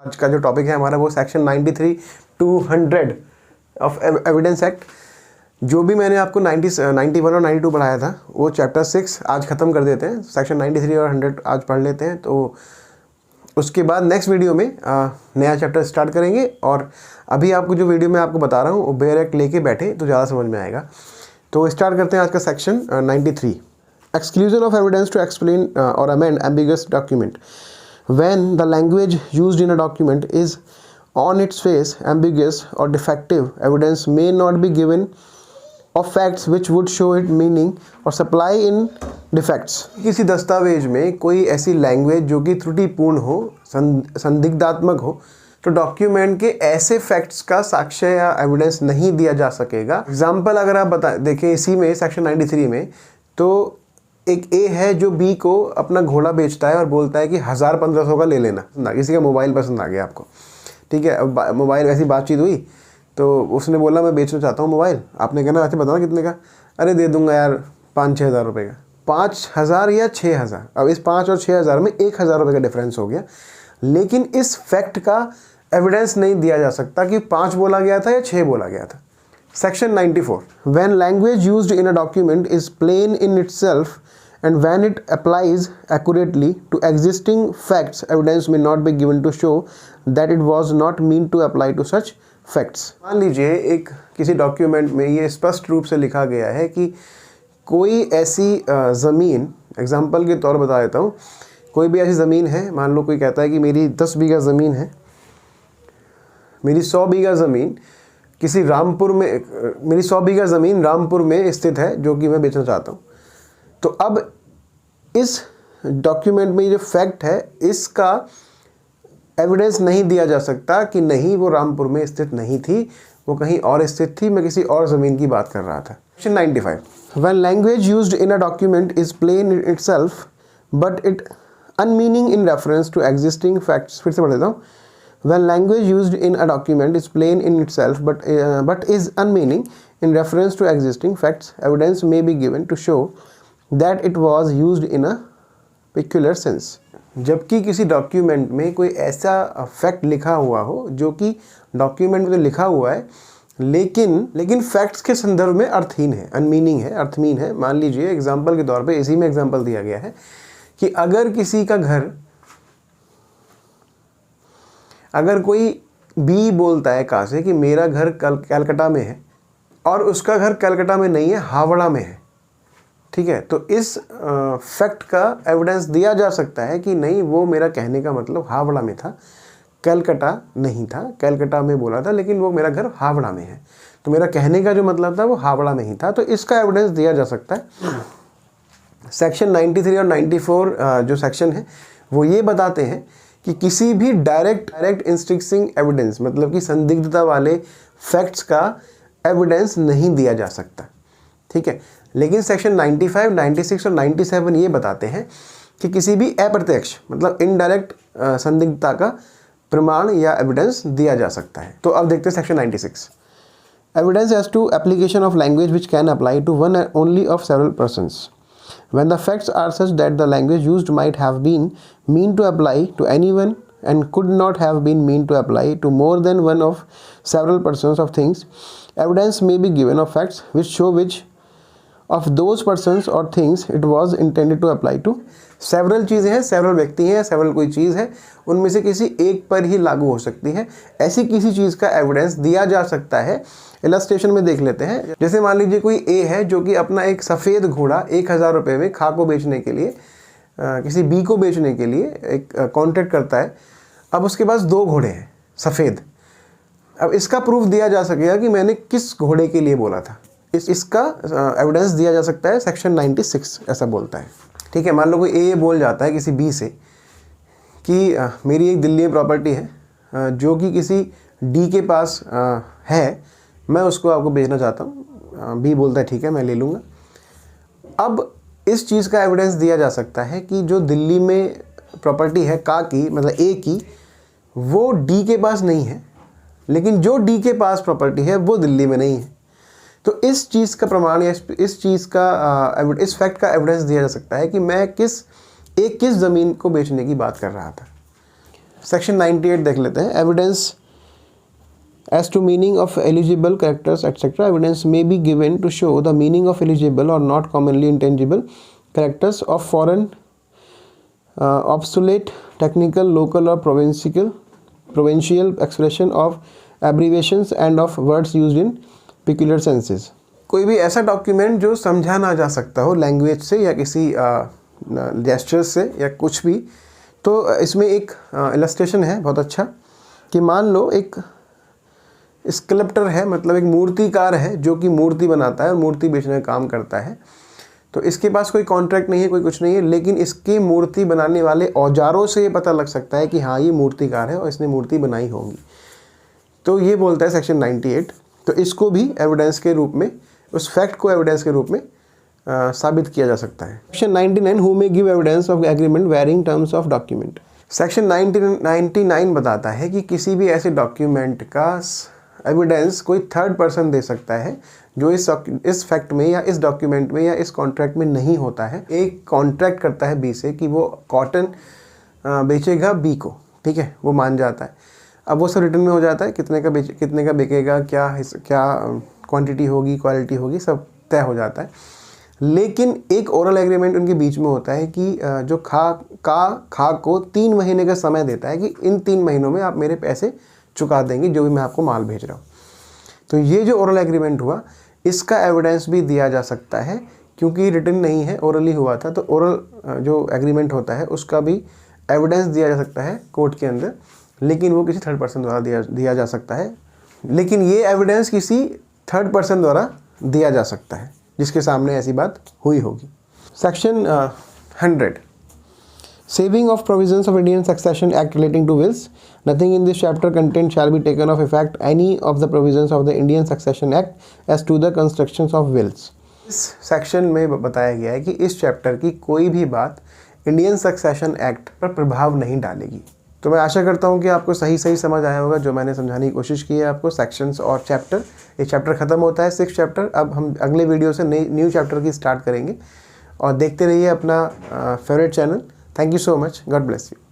आज का जो टॉपिक है हमारा वो section 93 to 100 of evidence act. जो भी मैंने आपको 91 और 92 पढ़ाया था वो चैप्टर 6 आज ख़त्म कर देते हैं। सेक्शन 93 और 100 आज पढ़ लेते हैं, तो उसके बाद नेक्स्ट वीडियो में नया चैप्टर स्टार्ट करेंगे। और अभी आपको जो वीडियो मैं आपको बता रहा हूँ वो बेयर एक्ट लेके बैठे तो ज़्यादा समझ में आएगा। तो स्टार्ट करते हैं आज का section 93। Exclusion of evidence to explain or amend ambiguous document. When the language used in a document is on its face ambiguous or defective, evidence may not be given of facts which would show it meaning or supply in defects। किसी दस्तावेज में कोई ऐसी language जो कि त्रुटिपूर्ण हो, संदिग्धात्मक हो, तो डॉक्यूमेंट के ऐसे फैक्ट्स का साक्ष्य या एविडेंस नहीं दिया जा सकेगा। एग्जाम्पल अगर आप देखें इसी में सेक्शन 93 में, तो एक ए है जो बी को अपना घोड़ा बेचता है और बोलता है कि 1000-1500 का ले लेना। किसी का मोबाइल पसंद आ गया आपको, ठीक है, मोबाइल वैसी बातचीत हुई तो उसने बोला मैं बेचना चाहता हूँ मोबाइल। आपने कहना अच्छा बताना कितने का? अरे दे दूंगा यार 5-6 हज़ार रुपये का। 5000 या 6000। अब इस 5 और 6000 में 1000 रुपये का डिफरेंस हो गया, लेकिन इस फैक्ट का एविडेंस नहीं दिया जा सकता कि 5 बोला गया था या 6 बोला गया था। Section 94. When language used in a document is plain in itself and when it applies accurately to existing facts, evidence may not be given to show that it was not meant to apply to such facts। मान लीजिए एक किसी document में ये स्पष्ट रूप से लिखा गया है कि कोई ऐसी ज़मीन, एग्जाम्पल के तौर बता देता हूँ, कोई भी ऐसी ज़मीन है, मान लो कोई कहता है कि मेरी 10 बीघा ज़मीन है, मेरी 100 बीघा ज़मीन किसी रामपुर में, मेरी 100 बीघा ज़मीन रामपुर में स्थित है जो कि मैं बेचना चाहता हूँ। तो अब इस डॉक्यूमेंट में जो फैक्ट है इसका एविडेंस नहीं दिया जा सकता कि नहीं वो रामपुर में स्थित नहीं थी, वो कहीं और स्थित थी, मैं किसी और ज़मीन की बात कर रहा था। Section 95। When language used in a document is plain in itself but it unmeaning in reference to existing facts। फिर से पढ़ देता हूँ। When language used in a document is plain in itself but is unmeaning in reference to existing facts, evidence may be given to show that it was used in a peculiar sense। जबकि किसी document में कोई ऐसा fact लिखा हुआ हो जो कि डॉक्यूमेंट में तो लिखा हुआ है लेकिन फैक्ट्स के संदर्भ में अर्थहीन है, अनमीनिंग है, अर्थहीन है। मान लीजिए एग्जाम्पल के तौर पे इसी में एग्जाम्पल दिया गया है कि अगर कोई बी बोलता है कहाँ से कि मेरा घर कलकत्ता में है और उसका घर कलकत्ता में नहीं है, हावड़ा में है, ठीक है, तो इस फैक्ट का एविडेंस दिया जा सकता है कि नहीं वो मेरा कहने का मतलब हावड़ा में था, कलकत्ता नहीं था। कलकत्ता में बोला था लेकिन वो मेरा घर हावड़ा में है, तो मेरा कहने का जो मतलब था वो हावड़ा में ही था, तो इसका एविडेंस दिया जा सकता है। सेक्शन 93 और 94 जो सेक्शन है वो ये बताते हैं कि किसी भी डायरेक्ट इंस्ट्रिक्सिंग एविडेंस, मतलब कि संदिग्धता वाले फैक्ट्स का एविडेंस नहीं दिया जा सकता, ठीक है। लेकिन सेक्शन 95, 96 और 97 ये बताते हैं कि किसी भी अप्रत्यक्ष मतलब इनडायरेक्ट संदिग्धता का प्रमाण या एविडेंस दिया जा सकता है। तो अब देखते हैं section 96। Evidence as to application of language which can apply to one only of several persons. When the facts are such that the language used might have been mean to apply to anyone and could not have been mean to apply to more than one of several persons of things, evidence may be given of facts which show which of those persons or things it was intended to apply to। Several चीज़ें हैं, several व्यक्ति हैं, several कोई चीज़ है, उनमें से किसी एक पर ही लागू हो सकती है। ऐसी किसी चीज़ का एविडेंस दिया जा सकता है। इलस्ट्रेशन में देख लेते हैं। जैसे मान लीजिए कोई ए है जो कि अपना एक सफ़ेद घोड़ा 1000 रुपये में खा को बेचने के लिए किसी बी को बेचने के लिए एक कॉन्ट्रैक्ट करता है। अब उसके पास 2 घोड़े हैं सफ़ेद। अब इसका प्रूफ दिया जा सकेगा कि मैंने किस घोड़े के लिए बोला था, इसका एविडेंस दिया जा सकता है। सेक्शन 96 ऐसा बोलता है, ठीक है। मान लो कोई ए बोल जाता है किसी बी से कि मेरी एक दिल्ली में प्रॉपर्टी है जो कि किसी डी के पास है, मैं उसको आपको बेचना चाहता हूँ। बी बोलता है ठीक है मैं ले लूँगा। अब इस चीज़ का एविडेंस दिया जा सकता है कि जो दिल्ली में प्रॉपर्टी है का की मतलब ए की, वो डी के पास नहीं है, लेकिन जो डी के पास प्रॉपर्टी है वो दिल्ली में नहीं है। तो इस चीज़ का प्रमाण या इस चीज़ का इस फैक्ट का एविडेंस दिया जा सकता है कि मैं किस ज़मीन को बेचने की बात कर रहा था। सेक्शन 98 देख लेते हैं। Evidence as to meaning of eligible characters etc. Evidence may be given to show the meaning of eligible or not commonly intelligible characters of foreign, obsolete, technical, local or provincial expression of abbreviations and of words used in peculiar senses। कोई भी ऐसा document जो समझा ना जा सकता हो language से या किसी जेस्चर्स से या कुछ भी, तो इसमें एक इलस्ट्रेशन है बहुत अच्छा कि मान लो एक स्कल्प्टर है, मतलब एक मूर्तिकार है जो कि मूर्ति बनाता है और मूर्ति बेचने का काम करता है। तो इसके पास कोई कॉन्ट्रैक्ट नहीं है, कोई कुछ नहीं है, लेकिन इसके मूर्ति बनाने वाले औजारों से ये पता लग सकता है कि हाँ ये मूर्तिकार है और इसने मूर्ति बनाई होगी। तो ये बोलता है सेक्शन 98। तो इसको भी एविडेंस के रूप में, उस फैक्ट को एविडेंस के रूप में साबित किया जा सकता है। Section 99 who may give evidence of agreement wearing terms of document. Section 99 बताता है कि किसी भी ऐसे डॉक्यूमेंट का एविडेंस कोई थर्ड पर्सन दे सकता है जो इस फैक्ट में या इस डॉक्यूमेंट में या इस कॉन्ट्रैक्ट में नहीं होता है। एक कॉन्ट्रैक्ट करता है बी से कि वो कॉटन बेचेगा बी को, ठीक है, वो मान जाता है। अब वो सब रिटर्न में हो जाता है, कितने का बिकेगा, क्या क्वांटिटी होगी, क्वालिटी होगी, सब तय हो जाता है। लेकिन एक ओरल एग्रीमेंट उनके बीच में होता है कि जो खाक को 3 महीने का समय देता है कि इन 3 महीनों में आप मेरे पैसे चुका देंगे जो भी मैं आपको माल भेज रहा हूँ। तो ये जो ओरल एग्रीमेंट हुआ इसका एविडेंस भी दिया जा सकता है, क्योंकि रिटन नहीं है, ओरली हुआ था। तो ओरल जो एग्रीमेंट होता है उसका भी एविडेंस दिया जा सकता है कोर्ट के अंदर, लेकिन वो किसी थर्ड पर्सन द्वारा दिया जा सकता है। लेकिन ये एविडेंस किसी थर्ड पर्सन द्वारा दिया जा सकता है जिसके सामने ऐसी बात हुई होगी। Section 100 Saving of provisions of Indian Succession Act relating to wills. Nothing in this chapter content shall be taken of effect any of the provisions of the Indian Succession Act as to the constructions of wills. इस section में बताया गया है कि इस chapter की कोई भी बात इंडियन सक्सेशन एक्ट पर प्रभाव नहीं डालेगी। तो मैं आशा करता हूँ कि आपको सही समझ आया होगा जो मैंने समझाने की कोशिश की है आपको, सेक्शंस और चैप्टर। ये चैप्टर ख़त्म होता है 6th चैप्टर। अब हम अगले वीडियो से न्यू चैप्टर की स्टार्ट करेंगे और देखते रहिए अपना favourite channel. Thank you so much. God bless you.